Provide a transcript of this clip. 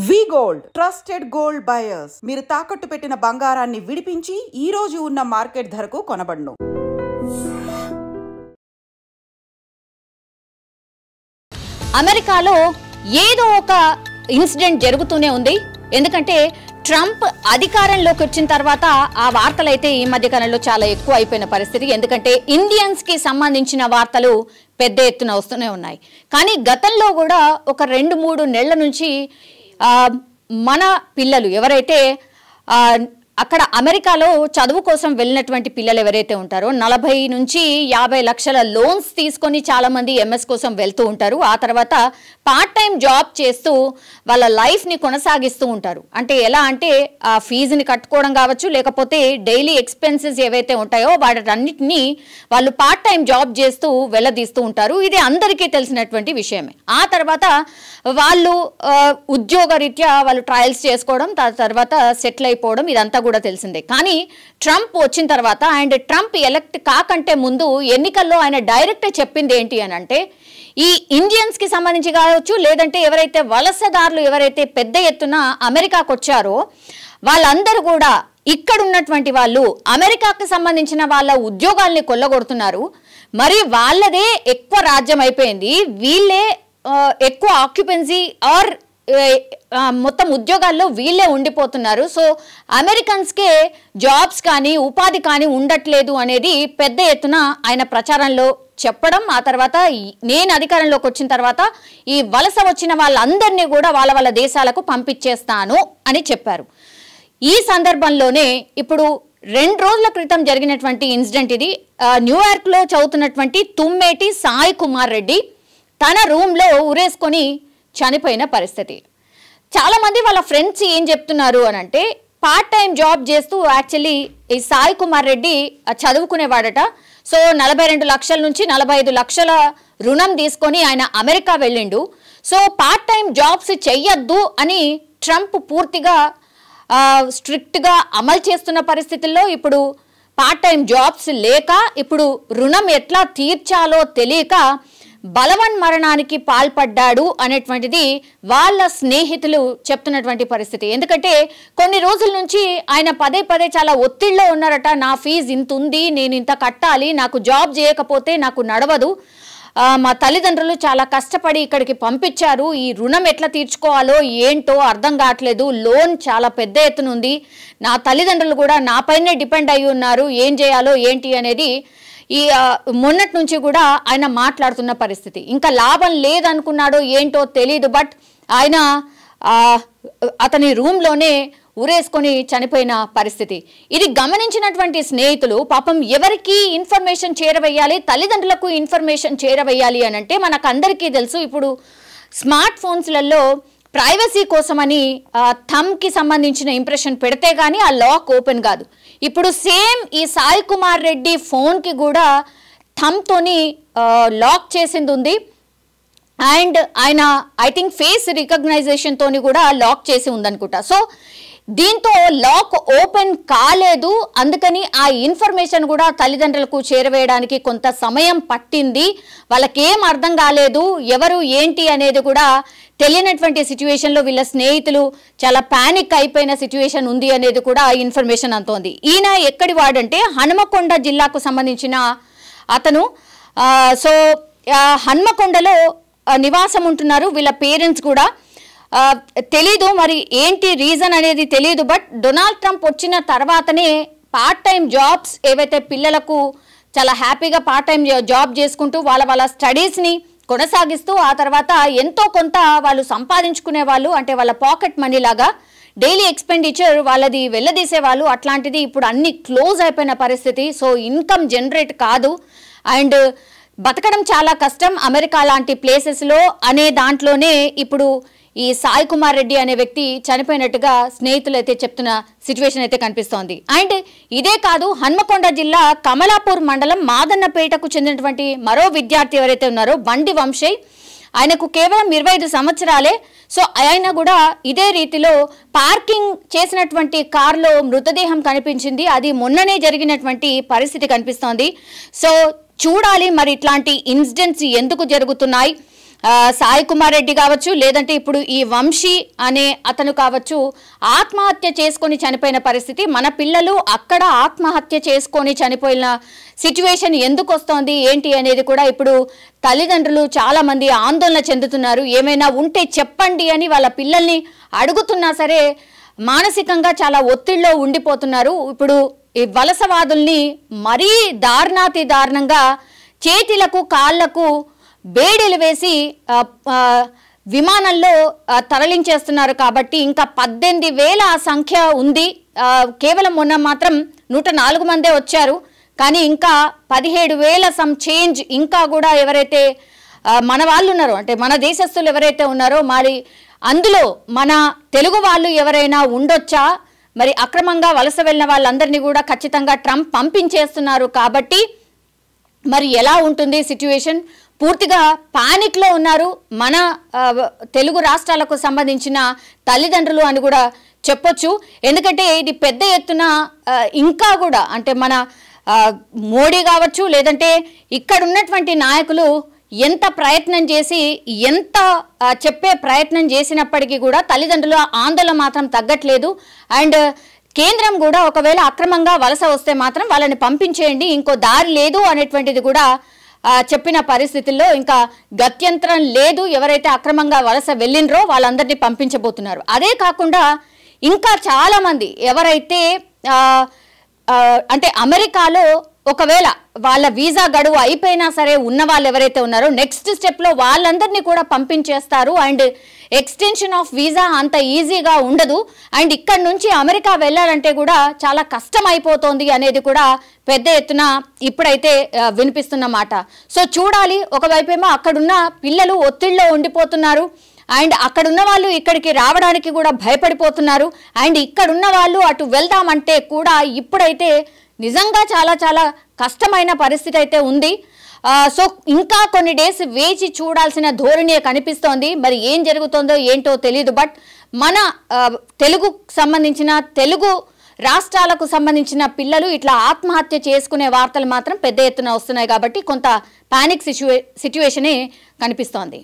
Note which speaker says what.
Speaker 1: వి gold trusted gold buyers మీరు తాకట్టు పెట్టిన బంగారాన్ని విడిపించి ఈ రోజు ఉన్న మార్కెట్ ధరకు కొనబడును.
Speaker 2: అమెరికాలో ఏదో ఒక ఇన్సిడెంట్ జరుగుతూనే ఉంది. ఎందుకంటే ట్రంప్ అధికారంలోకి వచ్చిన తర్వాత ఆ వార్తలు అయితే ఈ మధ్య కాలంలో చాలా ఎక్కువ అయిపోయిన పరిస్థితి. ఎందుకంటే ఇండియన్స్ కి సంబంధించిన వార్తలు పెద్ద ఎత్తున వస్తూనే ఉన్నాయి. కానీ గతంలో కూడా ఒక 2-3 నెలల నుంచి మన పిల్లలు ఎవరైతే అక్కడ అమెరికాలో చదువు కోసం వెళ్ళినటువంటి పిల్లలు ఎవరైతే ఉంటారో 40 నుంచి 50 లక్షల లోన్స్ తీసుకొని చాలా మంది ఎంఎస్ కోసం వెళ్తూ ఉంటారు. ఆ తర్వాత పార్ట్ టైం జాబ్ చేస్తూ వాళ్ళ లైఫ్ని కొనసాగిస్తూ ఉంటారు. అంటే ఎలా అంటే ఆ ఫీజుని కట్టుకోవడం కావచ్చు, లేకపోతే డైలీ ఎక్స్పెన్సెస్ ఏవైతే ఉంటాయో వాటన్నిటినీ వాళ్ళు పార్ట్ టైం జాబ్ చేస్తూ వెళ్ళదీస్తూ ఉంటారు. ఇది అందరికీ తెలిసినటువంటి విషయమే. ఆ తర్వాత వాళ్ళు ఉద్యోగరీత్యా వాళ్ళు ట్రయల్స్ చేసుకోవడం, తర్వాత సెటిల్ అయిపోవడం ఇదంతా కూడా తెలిసిందే. కానీ ట్రంప్ వచ్చిన తర్వాత అండ్ ట్రంప్ ఎలక్ట్ కాకంటే ముందు ఎన్నికల్లో ఆయన డైరెక్ట్ చెప్పింది ఏంటి అని అంటే, ఈ ఇండియన్స్ కి సంబంధించి కావచ్చు, లేదంటే ఎవరైతే వలసదారులు ఎవరైతే పెద్ద ఎత్తున అమెరికాకు వచ్చారో వాళ్ళందరూ కూడా ఇక్కడ ఉన్నటువంటి వాళ్ళు అమెరికాకు సంబంధించిన వాళ్ళ ఉద్యోగాల్ని కొల్లగొడుతున్నారు. మరి వాళ్ళదే ఎక్కువ రాజ్యం అయిపోయింది, వీళ్ళే ఎక్కువ ఆక్యుపెన్సీ ఆర్ మొత్తం ఉద్యోగాల్లో వీళ్ళే ఉండిపోతున్నారు. సో అమెరికన్స్కే జాబ్స్ కానీ ఉపాధి కానీ ఉండట్లేదు అనేది పెద్ద ఎత్తున ఆయన ప్రచారంలో చెప్పడం. ఆ తర్వాత నేను అధికారంలోకి వచ్చిన తర్వాత ఈ వలస వచ్చిన వాళ్ళందరినీ కూడా వాళ్ళ దేశాలకు పంపించేస్తాను అని చెప్పారు. ఈ సందర్భంలోనే ఇప్పుడు 2 రోజుల క్రితం జరిగినటువంటి ఇన్సిడెంట్ ఇది. న్యూయార్క్లో చదువుతున్నటువంటి తుమ్మేటి సాయి కుమార్ రెడ్డి తన రూమ్లో ఉరేసుకొని చనిపోయిన పరిస్థితి. చాలామంది వాళ్ళ ఫ్రెండ్స్ ఏం చెప్తున్నారు అని అంటే, పార్ట్ టైం జాబ్ చేస్తూ యాక్చువల్లీ ఈ సాయి కుమార్ రెడ్డి చదువుకునేవాడట. సో 42 లక్షల నుంచి 45 లక్షల రుణం తీసుకొని ఆయన అమెరికా వెళ్ళిండు. సో పార్ట్ టైం జాబ్స్ చెయ్యొద్దు అని ట్రంప్ పూర్తిగా స్ట్రిక్ట్గా అమలు చేస్తున్న పరిస్థితుల్లో ఇప్పుడు పార్ట్ టైం జాబ్స్ లేక ఇప్పుడు రుణం ఎట్లా తీర్చాలో తెలియక బలవన్ మరణానికి పాల్పడ్డాడు అనేటువంటిది వాళ్ళ స్నేహితులు చెప్తున్నటువంటి పరిస్థితి. ఎందుకంటే కొన్ని రోజుల నుంచి ఆయన పదే చాలా ఒత్తిడిలో ఉన్నారట. నా ఫీజు ఇంత ఉంది, నేను ఇంత కట్టాలి, నాకు జాబ్ చేయకపోతే నాకు నడవదు, మా తల్లిదండ్రులు చాలా కష్టపడి ఇక్కడికి పంపించారు, ఈ రుణం ఎట్లా తీర్చుకోవాలో ఏంటో అర్థం కావట్లేదు, లోన్ చాలా పెద్ద ఎత్తున ఉంది, నా తల్లిదండ్రులు కూడా నాపైనే డిపెండ్ అయి ఉన్నారు, ఏం చేయాలో ఏంటి అనేది ఈ మొన్నటి నుంచి కూడా ఆయన మాట్లాడుతున్న పరిస్థితి. ఇంకా లాభం లేదనుకున్నాడో ఏంటో తెలీదు, బట్ ఆయన అతని రూమ్లోనే ఉరేసుకొని చనిపోయిన పరిస్థితి. ఇది గమనించినటువంటి స్నేహితులు పాపం ఎవరికి ఇన్ఫర్మేషన్ చేరవేయాలి, తల్లిదండ్రులకు ఇన్ఫర్మేషన్ చేరవేయాలి అని అంటే మనకందరికీ తెలుసు, ఇప్పుడు స్మార్ట్ ఫోన్స్లలో ప్రైవసీ కోసమని థంబ్కి సంబంధించిన ఇంప్రెషన్ పెడితే కానీ ఆ లాక్ ఓపెన్ కాదు. ఇప్పుడు సేమ్ ఈ సాయి కుమార్ రెడ్డి ఫోన్కి కూడా థంబ్తోని లాక్ చేసింది ఉంది అండ్ ఆయన ఐ థింక్ ఫేస్ రికగ్నైజేషన్ తోని కూడా లాక్ చేసి ఉందనుకుంటా. సో దీంతో లాక్ ఓపెన్ కాలేదు, అందుకని ఆ ఇన్ఫర్మేషన్ కూడా తల్లిదండ్రులకు చేరవేయడానికి కొంత సమయం పట్టింది. వాళ్ళకేం అర్థం కాలేదు, ఎవరు ఏంటి అనేది కూడా తెలియనటువంటి సిచ్యువేషన్లో వీళ్ళ స్నేహితులు చాలా పానిక్ అయిపోయిన సిచ్యువేషన్ ఉంది అనేది కూడా ఇన్ఫర్మేషన్ అంతోంది. ఈయన ఎక్కడి వాడంటే హనుమకొండ జిల్లాకు సంబంధించిన అతను. సో హనుమకొండలో నివాసం ఉంటున్నారు వీళ్ళ పేరెంట్స్ కూడా. తెలీదు మరి ఏంటి రీజన్ అనేది తెలియదు, బట్ డొనాల్డ్ ట్రంప్ వచ్చిన తర్వాతనే పార్ట్ టైం జాబ్స్ ఏవైతే పిల్లలకు చాలా హ్యాపీగా పార్ట్ టైం జాబ్ చేసుకుంటూ వాళ్ళ స్టడీస్ని కొనసాగిస్తూ ఆ తర్వాత ఎంతో కొంత వాళ్ళు సంపాదించుకునే వాళ్ళు, అంటే వాళ్ళ పాకెట్ మనీ లాగా డైలీ ఎక్స్పెండిచర్ వాళ్ళది వెళ్ళదీసేవాళ్ళు. అట్లాంటిది ఇప్పుడు అన్ని క్లోజ్ అయిపోయిన పరిస్థితి. సో ఇన్కమ్ జనరేట్ కాదు అండ్ బతకడం చాలా కష్టం అమెరికా లాంటి ప్లేసెస్లో అనే దాంట్లోనే ఇప్పుడు ఈ సాయి కుమార్ రెడ్డి అనే వ్యక్తి చనిపోయినట్టుగా స్నేహితులు అయితే చెప్తున్న సిచ్యువేషన్ అయితే కనిపిస్తోంది. అండ్ ఇదే కాదు, హన్మకొండ జిల్లా కమలాపూర్ మండలం మాదన్నపేటకు చెందినటువంటి మరో విద్యార్థి ఎవరైతే ఉన్నారో బండి వంశయ్, ఆయనకు కేవలం 25 సంవత్సరాలే. సో ఆయన కూడా ఇదే రీతిలో పార్కింగ్ చేసినటువంటి కారులో మృతదేహం కనిపించింది. అది మొన్ననే జరిగినటువంటి పరిస్థితి కనిపిస్తోంది. సో చూడాలి మరి ఇట్లాంటి ఇన్సిడెంట్స్ ఎందుకు జరుగుతున్నాయి, సాయి కుమార్ రెడ్డి కావచ్చు, లేదంటే ఇప్పుడు ఈ వంశీ అనే అతను కావచ్చు, ఆత్మహత్య చేసుకొని చనిపోయిన పరిస్థితి. మన పిల్లలు అక్కడ ఆత్మహత్య చేసుకొని చనిపోయిన సిచ్యువేషన్ ఎందుకు వస్తోంది ఏంటి అనేది కూడా ఇప్పుడు తల్లిదండ్రులు చాలా మంది ఆందోళన చెందుతున్నారు. ఏమైనా ఉంటే చెప్పండి అని వాళ్ళ పిల్లల్ని అడుగుతున్నా సరే మానసికంగా చాలా ఒత్తిడిలో ఉండిపోతున్నారు. ఇప్పుడు ఈ వలసవాదుల్ని మరీ దారుణాతి దారుణంగా చేతులకు కాళ్లకు బేడీలు వేసి విమానంలో తరలించేస్తున్నారు. కాబట్టి ఇంకా 18,000 ఆ సంఖ్య ఉంది. కేవలం మొన్న మాత్రం 104 మందే వచ్చారు. కానీ ఇంకా 17,000 సమ్ చేంజ్ ఇంకా కూడా ఎవరైతే మన వాళ్ళు ఉన్నారో, అంటే మన దేశస్తులు ఎవరైతే ఉన్నారో, మరి అందులో మన తెలుగు వాళ్ళు ఎవరైనా ఉండొచ్చా? మరి అక్రమంగా వలస వెళ్ళిన వాళ్ళందరినీ కూడా ఖచ్చితంగా ట్రంప్ పంపించేస్తున్నారు. కాబట్టి మరి ఎలా ఉంటుంది సిచ్యువేషన్? పూర్తిగా పానిక్లో ఉన్నారు మన తెలుగు రాష్ట్రాలకు సంబంధించిన తల్లిదండ్రులు అని కూడా చెప్పొచ్చు. ఎందుకంటే ఇది పెద్ద ఎత్తున ఇంకా కూడా అంటే మన మోడీ కావచ్చు, లేదంటే ఇక్కడ ఉన్నటువంటి నాయకులు ఎంత ప్రయత్నం చేసి ఎంత చెప్పే ప్రయత్నం చేసినప్పటికీ కూడా తల్లిదండ్రుల ఆందోళన మాత్రం తగ్గట్లేదు. అండ్ కేంద్రం కూడా ఒకవేళ అక్రమంగా వలస వస్తే మాత్రం వాళ్ళని పంపించేయండి, ఇంకో దారి లేదు అనేటువంటిది కూడా చెప్పిన పరిస్థితుల్లో ఇంకా గత్యంతరం లేదు. ఎవరైతే అక్రమంగా వలస వెళ్ళినరో వాళ్ళందరినీ పంపించబోతున్నారు. అదే కాకుండా ఇంకా చాలా మంది ఎవరైతే అంటే అమెరికాలో ఒకవేళ వాళ్ళ వీసా గడువు అయిపోయినా సరే ఉన్న వాళ్ళు ఎవరైతే ఉన్నారో నెక్స్ట్ స్టెప్లో వాళ్ళందరినీ కూడా పంపించేస్తారు. అండ్ ఎక్స్టెన్షన్ ఆఫ్ వీసా అంత ఈజీగా ఉండదు. అండ్ ఇక్కడ నుంచి అమెరికా వెళ్ళాలంటే కూడా చాలా కష్టం అయిపోతుంది అనేది కూడా పెద్ద ఎత్తున ఇప్పుడైతే వినిపిస్తున్న మాట. సో చూడాలి. ఒకవైపేమో అక్కడున్న పిల్లలు ఒత్తిడిలో ఉండిపోతున్నారు. అండ్ అక్కడున్న వాళ్ళు ఇక్కడికి రావడానికి కూడా భయపడిపోతున్నారు. అండ్ ఇక్కడున్న వాళ్ళు అటు వెళ్దామంటే కూడా ఇప్పుడైతే నిజంగా చాలా చాలా కష్టమైన పరిస్థితి అయితే ఉంది. సో ఇంకా కొన్ని డేస్ వేచి చూడాల్సిన ధోరణి కనిపిస్తోంది. మరి ఏం జరుగుతుందో ఏంటో తెలియదు. బట్ మన తెలుగు సంబంధించిన తెలుగు రాష్ట్రాలకు సంబంధించిన పిల్లలు ఇట్లా ఆత్మహత్య చేసుకునే వార్తలు మాత్రం పెద్ద ఎత్తున వస్తున్నాయి. కాబట్టి కొంత పానిక్ సిచ్యువేషనే కనిపిస్తోంది.